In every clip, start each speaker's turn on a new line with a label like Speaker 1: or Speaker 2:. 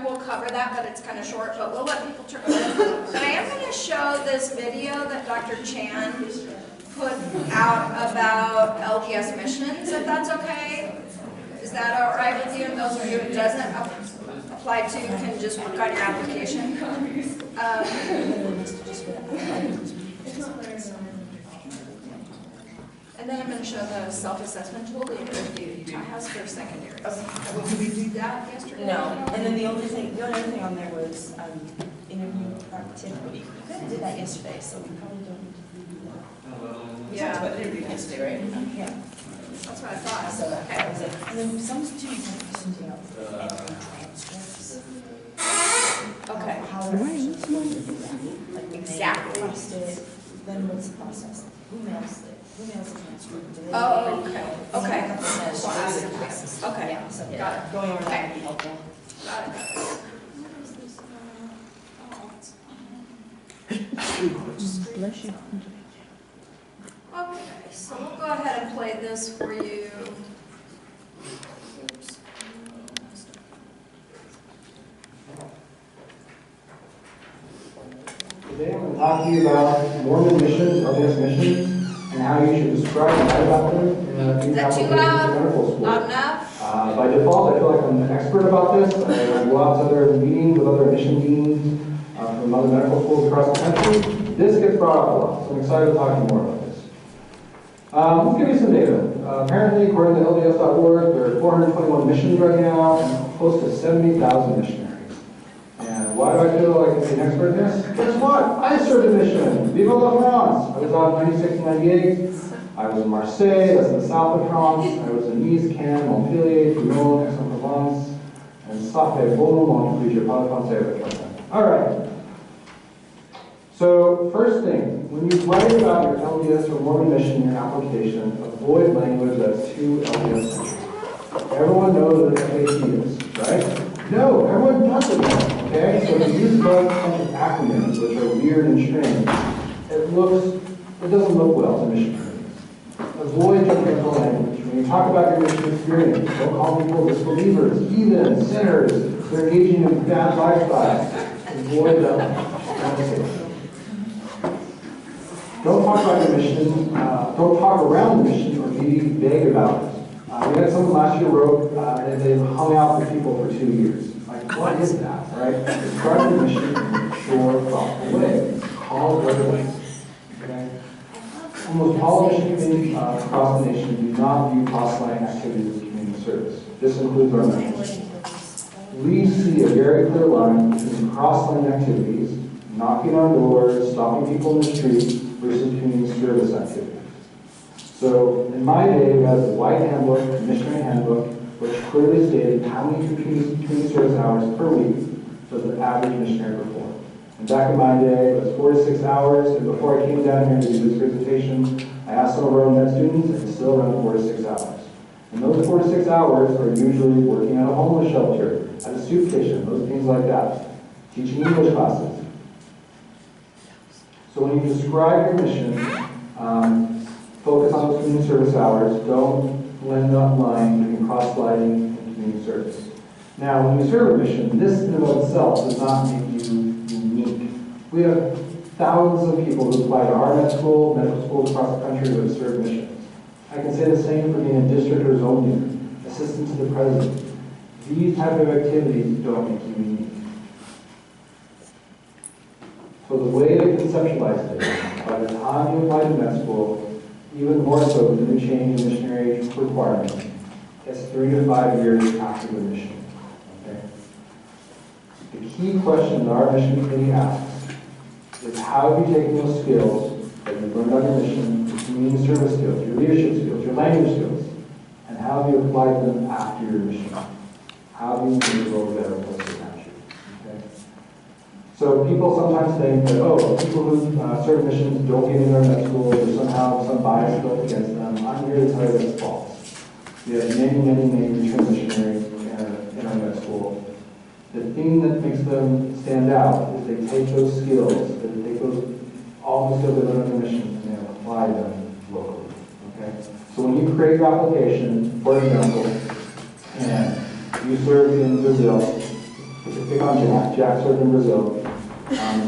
Speaker 1: we'll cover that, but it's kind of short, but we'll let people turn it in. But I am going to show this video that Dr. Chan put out about LDS missions, if that's okay. Is that all right with you? And those of you it doesn't apply to can just work on your application. And then I'm going to show the self-assessment tool that Utah has for secondaries. Did we do that yesterday?
Speaker 2: No. And then the only other thing on there was interview activity. You kind of did that yesterday, so we probably don't need to do that.
Speaker 1: Yeah.
Speaker 2: But interview yesterday, right? Yeah.
Speaker 1: That's what I thought.
Speaker 2: So that was it. And then some students have questions about entry transcripts.
Speaker 1: Okay.
Speaker 2: How they're actually supposed to do that. Like exactly. Then what's the process? Who mails it? Who mails the transcript?
Speaker 1: Oh, okay. Okay. Okay.
Speaker 2: Yeah, so
Speaker 1: Got it.
Speaker 2: going over that would be helpful.
Speaker 1: Got it.
Speaker 3: Bless you.
Speaker 1: Okay, so we'll go ahead and play this for you. Oops.
Speaker 4: Today I'm going to talk to you about Mormon missions, LDS missions, and how you should describe and write about them in a
Speaker 1: Is that too loud?
Speaker 4: medical school.
Speaker 1: Loud enough?
Speaker 4: By default, I feel like I'm an expert about this. I go out to other meetings with other mission deans from other medical schools across the country. This gets brought up a lot, so I'm excited to talk to you more about this. Let's give you some data. Apparently, according to LDS.org, there are 421 missions right now and close to 70,000 missionaries. And why do I feel like I'm an expert in this? Guess what? I served a mission. Vive la France! I was out in 96 and 98. I was in Marseille, that's in the south of France. I was in Nice, Cannes, Montpellier, Toulon, Aix-en-Provence, and ça fait bon moment que je parle français avec quelqu'un. All right. So, first thing, when you write about your LDS or Mormon mission in your application, avoid language that's too LDS-centric. Everyone knows what an FAT is, right? No, everyone doesn't. Okay? So if you use a bunch of acronyms, which are weird and strange, it doesn't look well to missionaries. Avoid judgmental language. When you talk about your mission experience, don't call people disbelievers, heathens, sinners, they're engaging in bad lifestyles. Avoid that. Don't talk about your mission, don't talk around the mission or be vague about it. We had someone last year wrote that they hung out with people for 2 years. Like, what is that, right? Describe your mission in a short, thoughtful way. Call it what it is. Okay? Almost all mission communities across the nation do not view cross-line activities as community service. This includes our members. We see a very clear line between cross-line activities, knocking on doors, stopping people in the street, versus community service activities. So, in my day, we had the white handbook, the missionary handbook, which clearly stated how many community service hours per week does the average missionary perform. And back in my day, it was 4 to 6 hours, and before I came down here to do this presentation, I asked some of our med students, and it's still around 4 to 6 hours. And those 4 to 6 hours are usually working at a homeless shelter, at a soup kitchen, those things like that, teaching English classes. So when you describe your mission, focus on those community service hours. Don't blend that line between cross-sliding and community service. Now, when you serve a mission, this in and of itself does not make you unique. We have thousands of people who apply to our medical schools across the country who have served missions. I can say the same for being a district or zone leader, assistant to the president. These type of activities don't make you unique. So the way to conceptualize it, by the time you apply to med school, even more so with the new change in missionary requirements, it's 3 to 5 years after the mission. Okay? The key question that our mission committee asks is how have you taken those skills that you've learned on your mission, your community service skills, your leadership skills, your language skills, and how have you applied them after your mission? How have you made the world a better place to country? Okay? So people sometimes think that, oh, people who serve missions don't get into their med school, there's somehow some bias built against them. I'm here to tell you that's false. We have many, many, many true missionaries in our med school. The thing that makes them stand out is they take those skills, they take all the skills they learn on their mission, and they apply them locally. Okay? So when you create your application, for example, and you serve in Brazil, to pick on Jack. Jack served in Brazil.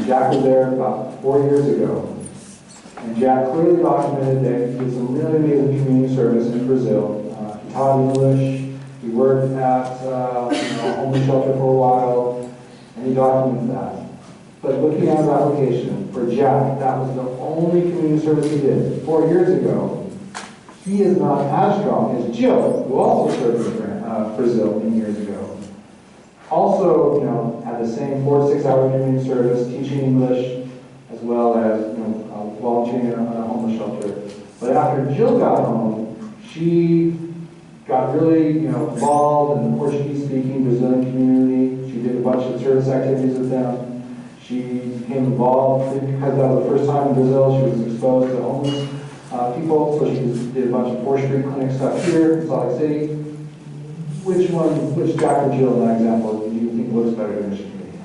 Speaker 4: Jack was there about 4 years ago. And Jack clearly documented that he did some really amazing community service in Brazil. He taught English, he worked at a homeless shelter for a while, and he documents that. But looking at his application, for Jack, that was the only community service he did. 4 years ago, he is not as strong as Jill, who also served in Brazil many years ago. Also, had the same 4 to 6 hour community service, teaching English, as well as, volunteering in a homeless shelter. But after Jill got home, she got really, involved in the Portuguese-speaking Brazilian community. She did a bunch of service activities with them. She became involved because that was the first time in Brazil she was exposed to homeless people. So she did a bunch of 4th Street clinic stuff here in Salt Lake City. Which Jack or Jill in that example do you think looks better than Mission Committee?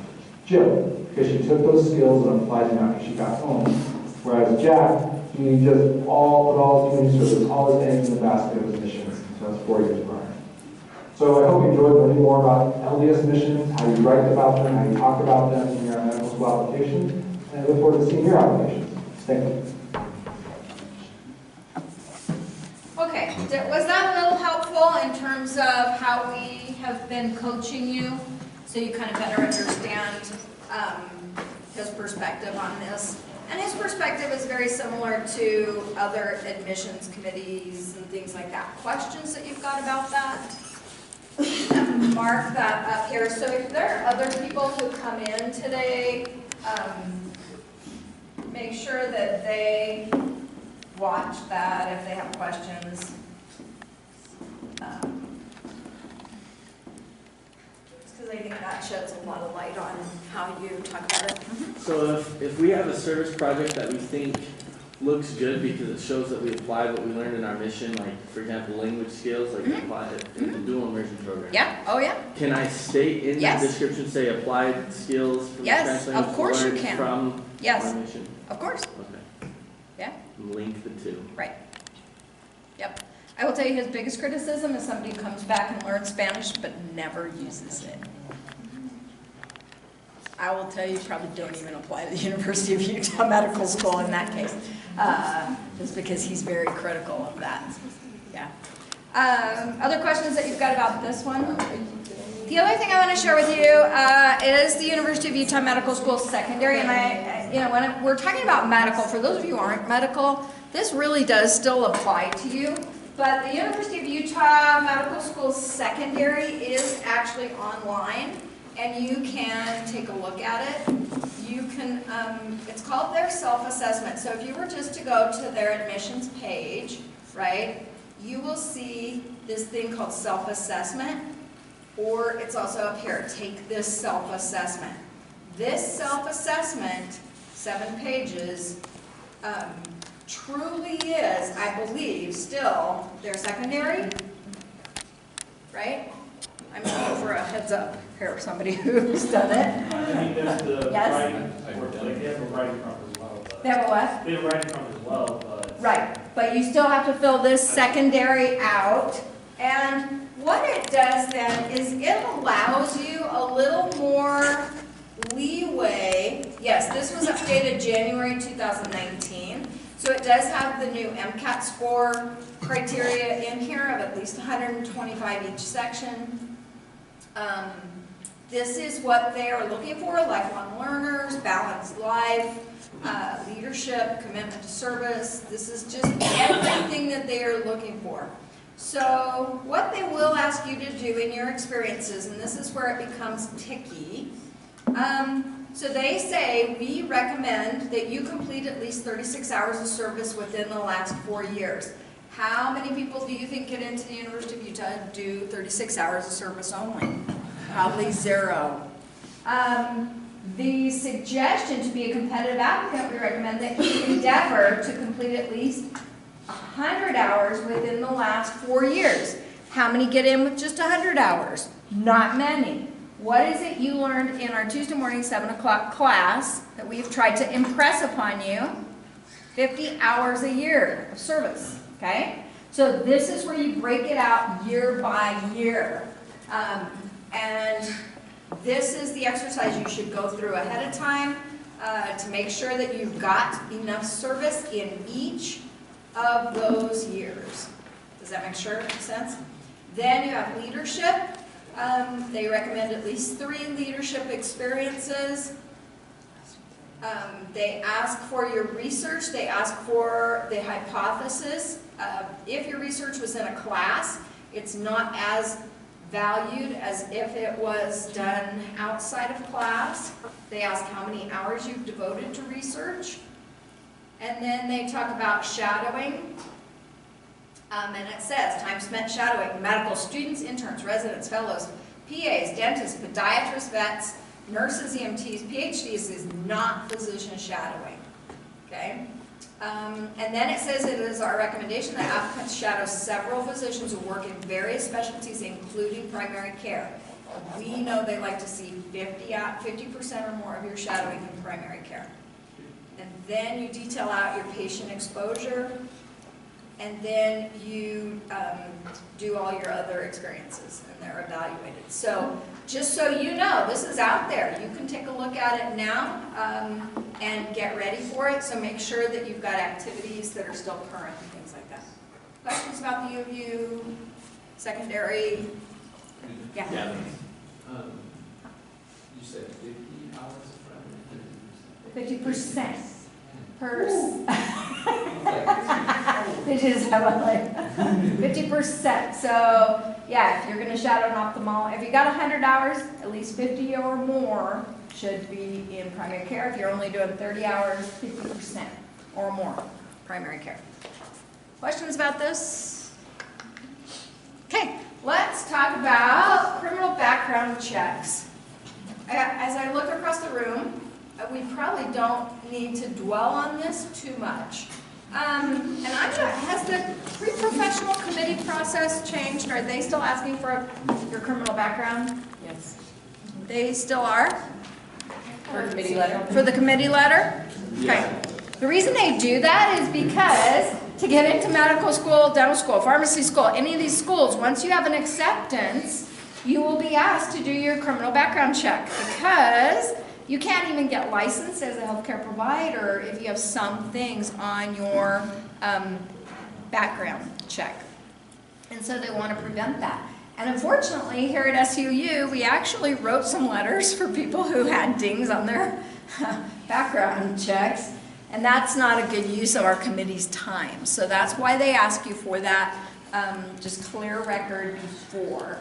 Speaker 4: Jill, because she took those skills and applied them after she got home. Whereas Jack, he just put all his community service, all his eggs in the basket of his missions. So that's 4 years prior. So I hope you enjoyed learning more about LDS missions, how you write about them, how you talk about them in your medical school application, and I look forward to seeing your applications. Thank you.
Speaker 1: Okay, was that a little helpful in terms of how we have been coaching you, so you kind of better understand his perspective on this? And his perspective is very similar to other admissions committees and things like that. Questions that you've got about that? Mark that up here. So if there are other people who come in today, make sure that they watch that if they have questions. Because I think that sheds a lot of light on how you talk about it.
Speaker 3: So if we have a service project that we think looks good because it shows that we applied what we learned in our mission, like for example language skills, like apply it in the dual immersion program.
Speaker 1: Yeah, oh yeah.
Speaker 3: Can I state in
Speaker 1: Yes.
Speaker 3: the description, say applied skills from
Speaker 1: Yes,
Speaker 3: the
Speaker 1: of course you
Speaker 3: learned
Speaker 1: can.
Speaker 3: from
Speaker 1: Yes.
Speaker 3: our mission?
Speaker 1: Of course.
Speaker 3: Okay.
Speaker 1: Yeah.
Speaker 3: Link the two.
Speaker 1: Right. Yep. I will tell you his biggest criticism is somebody who comes back and learns Spanish but never uses it. I will tell you, probably don't even apply to the University of Utah Medical School in that case, just because he's very critical of that. Yeah. Other questions that you've got about this one? The other thing I want to share with you is the University of Utah Medical School secondary, and when we're talking about medical, for those of you who aren't medical, this really does still apply to you. But the University of Utah Medical School secondary is actually online, and you can take a look at it. You can, it's called their self-assessment. So if you were just to go to their admissions page, right, you will see this thing called self-assessment, or it's also up here, take this self-assessment. This self-assessment, 7 pages, truly is, I believe, still their secondary, right? I'm looking for a heads up here, somebody who's done it.
Speaker 5: I think there's the
Speaker 1: Yes?
Speaker 5: writing, like they have a writing prompt as well. But
Speaker 1: They have a what?
Speaker 5: they have a writing prompt as well, but.
Speaker 1: Right, but you still have to fill this secondary out. And what it does then is it allows you a little more leeway. Yes, this was updated January 2019. So it does have the new MCAT score criteria in here of at least 125 each section. This is what they are looking for: lifelong learners, balanced life, leadership, commitment to service. This is just everything that they are looking for. So what they will ask you to do in your experiences, and this is where it becomes ticky, so they say, we recommend that you complete at least 36 hours of service within the last 4 years. How many people do you think get into the University of Utah and do 36 hours of service only? Probably 0. The suggestion to be a competitive applicant, we recommend that you endeavor to complete at least 100 hours within the last 4 years. How many get in with just 100 hours? Not many. What is it you learned in our Tuesday morning 7 o'clock class that we've tried to impress upon you? 50 hours a year of service, okay? So this is where you break it out year by year. And This is the exercise you should go through ahead of time to make sure that you've got enough service in each of those years. Does that make sense? Then you have leadership. They recommend at least 3 leadership experiences. They ask for your research. They ask for the hypothesis. If your research was in a class, it's not as valued as if it was done outside of class. They ask how many hours you've devoted to research. And then they talk about shadowing. And it says, time spent shadowing medical students, interns, residents, fellows, PAs, dentists, podiatrists, vets, nurses, EMTs, PhDs is not physician shadowing. Okay? And then it says it is our recommendation that applicants shadow several physicians who work in various specialties, including primary care. We know they like to see 50% or more of your shadowing in primary care. And then you detail out your patient exposure, and then you do all your other experiences, and they're evaluated. So just so you know, this is out there. You can take a look at it now and get ready for it. So make sure that you've got activities that are still current and things like that. Questions about the U of U, secondary? Yeah.
Speaker 6: You said 50 hours of primary?
Speaker 7: 50% per, which is like 50%. So yeah, if you're going to shadow an ophthalmologist, if you got 100 hours, at least 50 or more should be in primary care. If you're only doing 30 hours, 50% or more primary care. Questions about this? Okay, let's talk about criminal background checks. As I look across the room, we probably don't need to dwell on this too much. And has the pre-professional committee process changed? Are they still asking for your criminal background?
Speaker 2: Yes.
Speaker 1: They still are?
Speaker 2: For committee letter?
Speaker 1: For the committee letter? Okay. The reason they do that is because to get into medical school, dental school, pharmacy school, any of these schools, once you have an acceptance, you will be asked to do your criminal background check, because you can't even get licensed as a healthcare provider if you have some things on your background check. And so they want to prevent that. And unfortunately, here at SUU, we actually wrote some letters for people who had dings on their background checks, and that's not a good use of our committee's time. So that's why they ask you for that, just clear record before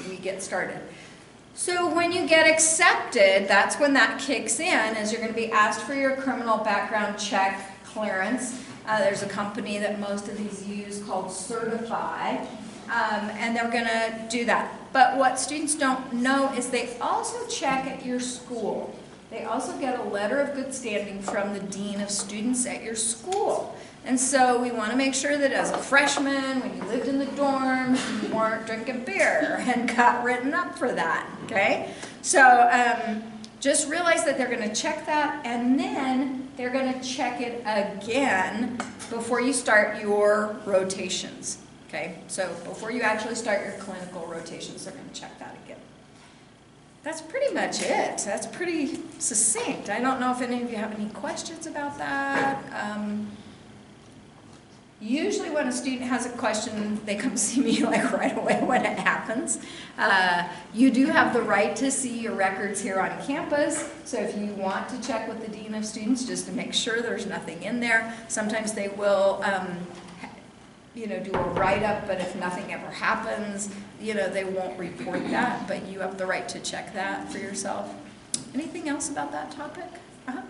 Speaker 1: we get started. So when you get accepted, that's when that kicks in, is you're going to be asked for your criminal background check clearance. There's a company that most of these use called Certify, and they're going to do that. But what students don't know is they also check at your school. They also get a letter of good standing from the dean of students at your school. And so we want to make sure that as a freshman, when you lived in the dorms, you weren't drinking beer and got written up for that, okay? So just realize that they're going to check that, and then they're going to check it again before you start your rotations, okay? So before you actually start your clinical rotations, they're going to check that again. That's pretty much it. That's pretty succinct. I don't know if any of you have any questions about that. Usually when a student has a question, they come see me like right away when it happens. You do have the right to see your records here on campus, so if you want to check with the dean of students just to make sure there's nothing in there, sometimes they will do a write-up, but if nothing ever happens, they won't report that, but you have the right to check that for yourself. Anything else about that topic?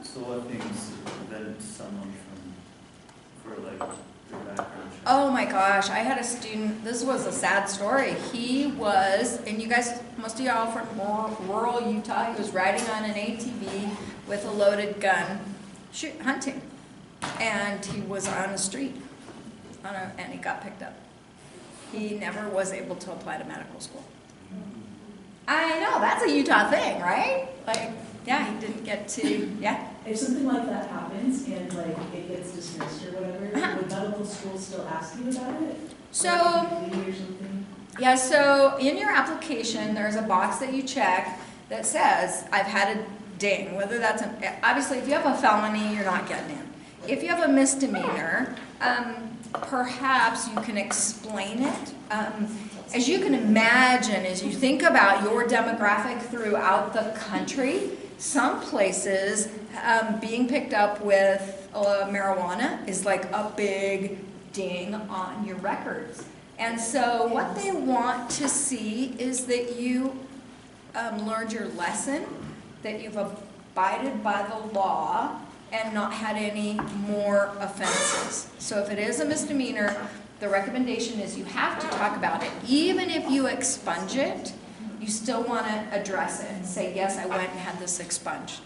Speaker 6: So what things prevented someone for like their background check?
Speaker 1: Oh my gosh, I had a student, this was a sad story. He was, and you guys, most of y'all from rural Utah, he was riding on an ATV with a loaded gun, hunting. And he was on the street, and he got picked up. He never was able to apply to medical school. I know, that's a Utah thing, right? Like, yeah, he didn't get to, yeah.
Speaker 2: If something like that happens and like it gets dismissed or whatever, would medical school still ask you about it?
Speaker 1: So,
Speaker 2: or something?
Speaker 1: yeah, so in your application, there's a box that you check,
Speaker 7: that says, I've had a ding, whether that's, obviously, if you have a felony, you're not getting in. If you have a misdemeanor, perhaps you can explain it. As you can imagine, as you think about your demographic throughout the country, some places being picked up with marijuana is like a big ding on your records. And so what they want to see is that you learned your lesson, that you've abided by the law and not had any more offenses. So if it is a misdemeanor, the recommendation is you have to talk about it. Even if you expunge it, you still want to address it and say, yes, I went and had this expunged.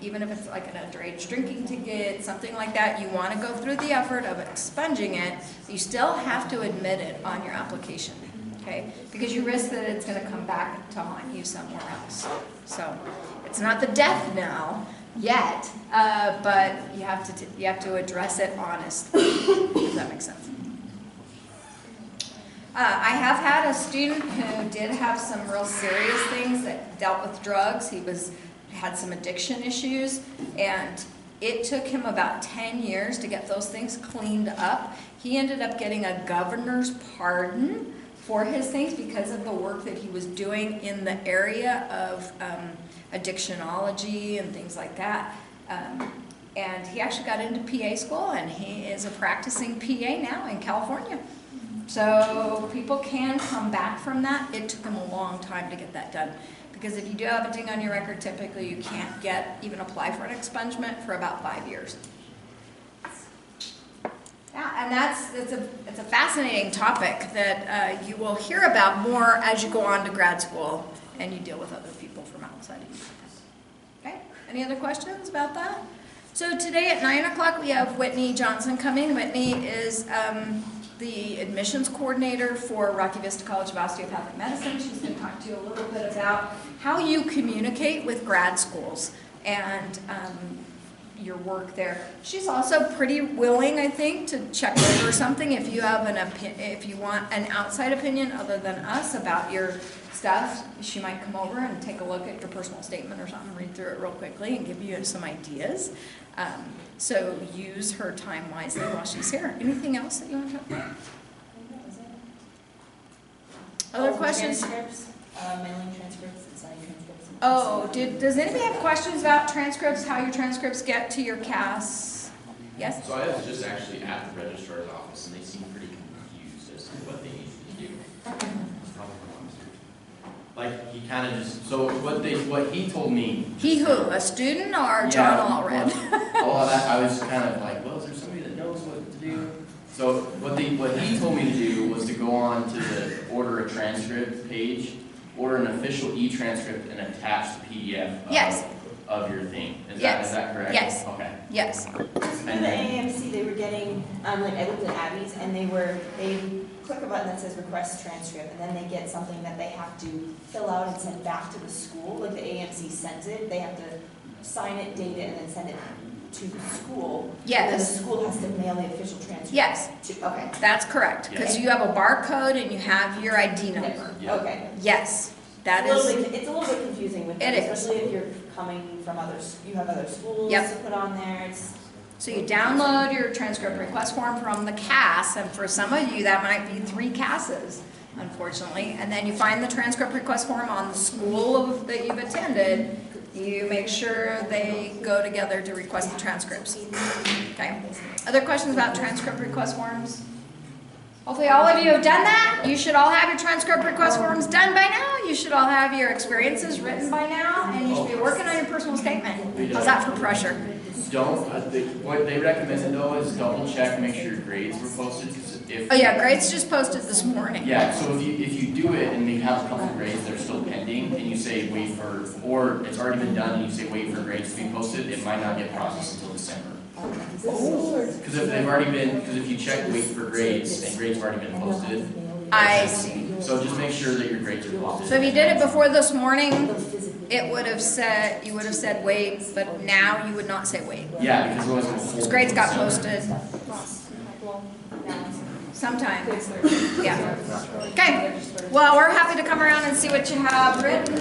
Speaker 7: Even if it's like an underage drinking ticket, something like that, you want to go through the effort of expunging it. You still have to admit it on your application, okay? Because you risk that it's going to come back to haunt you somewhere else. So it's not the death knell yet, but you have to address it honestly. Does that make sense? I have had a student who did have some real serious things that dealt with drugs. He had some addiction issues, and it took him about 10 years to get those things cleaned up. He ended up getting a governor's pardon for his things because of the work that he was doing in the area of addictionology and things like that. And he actually got into PA school, and he is a practicing PA now in California. So people can come back from that. It took him a long time to get that done. Because if you do have a ding on your record, typically you can't even apply for an expungement for about 5 years. Yeah, and it's a fascinating topic that you will hear about more as you go on to grad school and you deal with other people from outside of you. Okay, any other questions about that? So today at 9 o'clock we have Whitney Johnson coming. Whitney is the admissions coordinator for Rocky Vista College of Osteopathic Medicine. She's going to talk to you a little bit about how you communicate with grad schools and your work there. She's also pretty willing, I think, to check over something if you have if you want an outside opinion other than us about your stuff. She might come over and take a look at your personal statement or something, read through it real quickly, and give you some ideas. So use her time wisely while she's here. Anything else that you want to talk about? Other questions?
Speaker 2: Transcripts, mailing transcripts, and signing transcripts.
Speaker 7: Oh, does anybody have questions about transcripts, how your transcripts get to your CAS? Yes?
Speaker 8: So I was just actually at the registrar's office, and they seem pretty confused as to what they need to do. Like, he kind of just, so what he told me.
Speaker 7: He who? A student or John Allred?
Speaker 8: Well, I was kind of like, well, is there somebody that knows what to do? So what he told me to do was to go on to the order a transcript page, order an official e-transcript, and attach the PDF of your thing. Is that correct?
Speaker 7: Yes.
Speaker 8: Okay.
Speaker 7: Yes.
Speaker 2: For the AAMC, they were getting, like I looked at Abby's, and they click a button that says request transcript, and then they get something that they have to fill out and send back to the school. Like the AAMC sends it, they have to sign it, date it, and then send it to the school.
Speaker 7: Yes.
Speaker 2: And the school has to mail the official transcript.
Speaker 7: Yes.
Speaker 2: Okay.
Speaker 7: That's correct, because you have a barcode and you have your ID number.
Speaker 8: Yeah.
Speaker 2: Okay.
Speaker 7: Yes, that
Speaker 2: It's
Speaker 7: is.
Speaker 2: a little bit confusing with
Speaker 7: It
Speaker 2: them,
Speaker 7: is.
Speaker 2: especially if you're coming from you have other schools
Speaker 7: Yep.
Speaker 2: to put on there.
Speaker 7: So you download your transcript request form from the CAS, and for some of you that might be 3 CASs, unfortunately. And then you find the transcript request form on the school that you've attended. You make sure they go together to request the transcripts. Okay. Other questions about transcript request forms? Hopefully all of you have done that. You should all have your transcript request forms done by now. You should all have your experiences written by now, and you should be working on your personal statement. How's that for pressure?
Speaker 8: What they recommended though is double check, make sure your grades were posted.
Speaker 7: Oh yeah, grades just posted this morning.
Speaker 8: Yeah, so if you do it and you have a couple of grades that are still pending, and you say wait for, or it's already been done and you say wait for grades to be posted, it might not get processed until December. Because if they've already been, because if you check wait for grades and grades have already been posted.
Speaker 7: I see.
Speaker 8: So just make sure that your grades are posted.
Speaker 7: So if you did it before this morning, it would have said, you would have said wait, but now you would not say wait.
Speaker 8: Yeah, because it wasn't.
Speaker 7: Because grades got posted.
Speaker 1: Sometimes, yeah. Okay, well, we're happy to come around and see what you have written.